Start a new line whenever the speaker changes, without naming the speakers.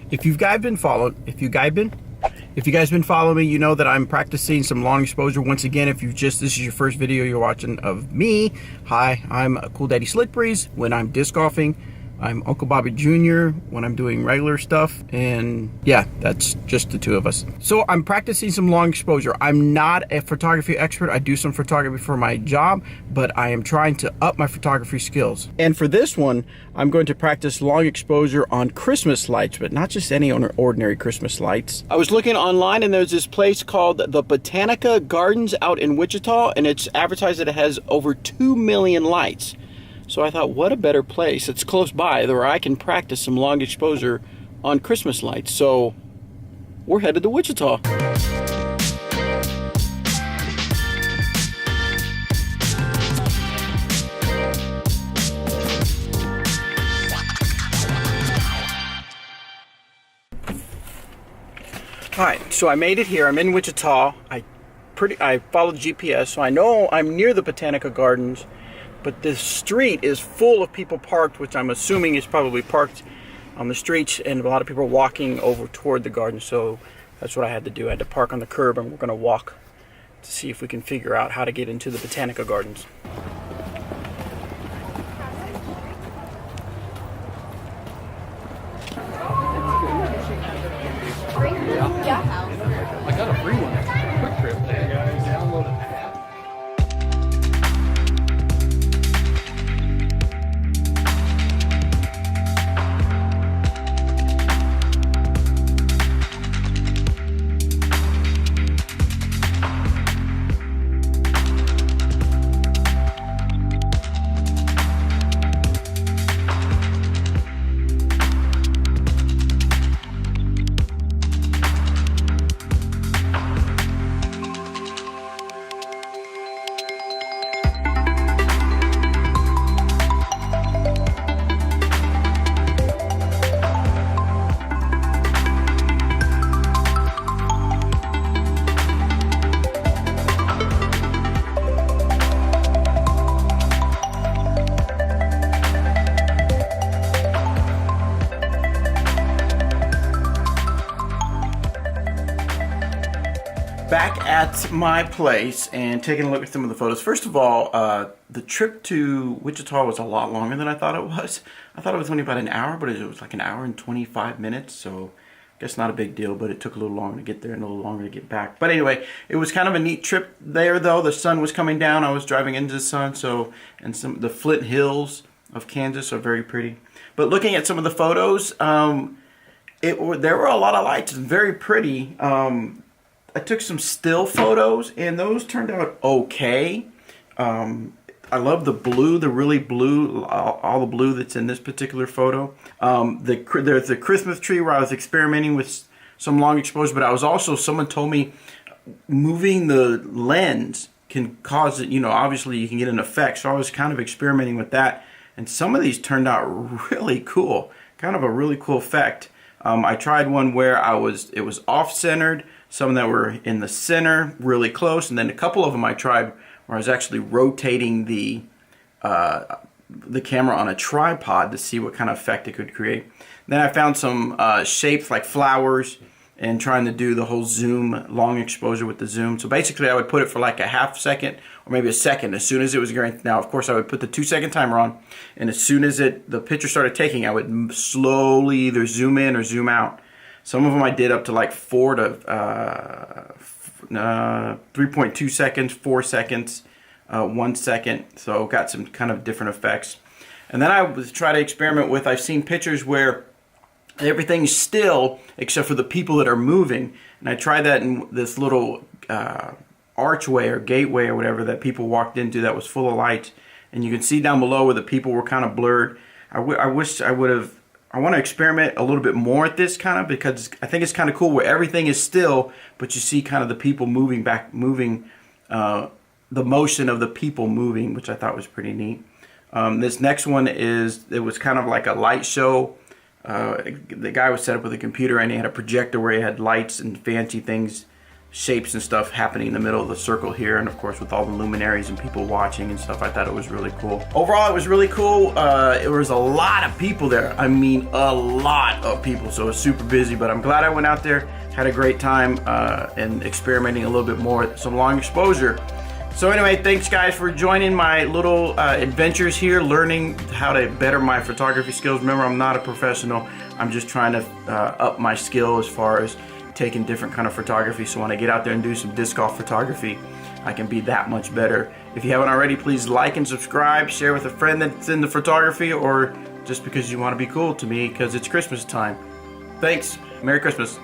If you guys been following me, you know that I'm practicing some long exposure. Once again, if this is your first video you're watching of me, hi, I'm Cool Daddy Slick Breeze. When I'm disc golfing, I'm Uncle Bobby Jr. when I'm doing regular stuff, and yeah, that's just the two of us. So I'm practicing some long exposure. I'm not a photography expert. I do some photography for my job, but I am trying to up my photography skills. And for this one, I'm going to practice long exposure on Christmas lights, but not just any ordinary Christmas lights. I was looking online and there's this place called the Botanica Gardens out in Wichita, and it's advertised that it has over 2 million lights. So I thought, what a better place. It's close by where I can practice some long exposure on Christmas lights. So we're headed to Wichita. Alright, so I made it here. I'm in Wichita. I followed GPS, so I know I'm near the Botanica Gardens. But this street is full of people parked, which I'm assuming is probably parked on the streets, and a lot of people are walking over toward the garden. So that's what I had to do. I had to park on the curb, and we're going to walk to see if we can figure out how to get into the Botanica Gardens.
I got a free one. Quick Trip. Download an app.
Back at my place and taking a look at some of the photos. First of all, the trip to Wichita was a lot longer than I thought it was. I thought it was only about an hour, but it was like an hour and 25 minutes, so I guess not a big deal, but it took a little longer to get there and a little longer to get back. But anyway, it was kind of a neat trip there, though. The sun was coming down. I was driving into the sun, and the Flint Hills of Kansas are very pretty. But looking at some of the photos, there were a lot of lights, very pretty. I took some still photos, and those turned out okay. I love the blue, the really blue, all the blue that's in this particular photo. There's a Christmas tree where I was experimenting with some long exposure, but I was also, someone told me moving the lens can cause it, obviously you can get an effect. So I was kind of experimenting with that, and some of these turned out really cool, kind of a really cool effect. I tried one where it was off-centered, some that were in the center, really close, and then a couple of them I tried where I was actually rotating the camera on a tripod to see what kind of effect it could create. Then I found some shapes like flowers and trying to do the whole zoom, long exposure with the zoom. So basically I would put it for like a half second or maybe a second as soon as it was going. Now of course I would put the 2-second timer on, and as soon as the picture started taking, I would slowly either zoom in or zoom out. Some of them I did up to like 4 to 3.2 seconds, 4 seconds, 1 second. So got some kind of different effects. And then I was trying to experiment with, I've seen pictures where everything's still except for the people that are moving. And I tried that in this little archway or gateway or whatever that people walked into that was full of lights. And you can see down below where the people were kind of blurred. I wish I would have. I want to experiment a little bit more at this kind of, because I think it's kind of cool where everything is still, but you see kind of the people moving back, the motion of the people moving, which I thought was pretty neat. This next one it was kind of like a light show. The guy was set up with a computer, and he had a projector where he had lights and fancy things shapes and stuff happening in the middle of the circle here, and of course with all the luminaries and people watching and stuff. I thought it was really cool. Overall, it was really cool. It was a lot of people there. I mean, a lot of people, so it was super busy, but I'm glad I went out there, had a great time, and experimenting a little bit more with some long exposure. So anyway, thanks guys for joining my little adventures here, learning how to better my photography skills. Remember, I'm not a professional. I'm just trying to up my skill as far as taking different kind of photography, so when I get out there and do some disc golf photography, I can be that much better. If you haven't already, please like and subscribe, share with a friend that's into photography, or just because you want to be cool to me because it's Christmas time. Thanks. Merry Christmas.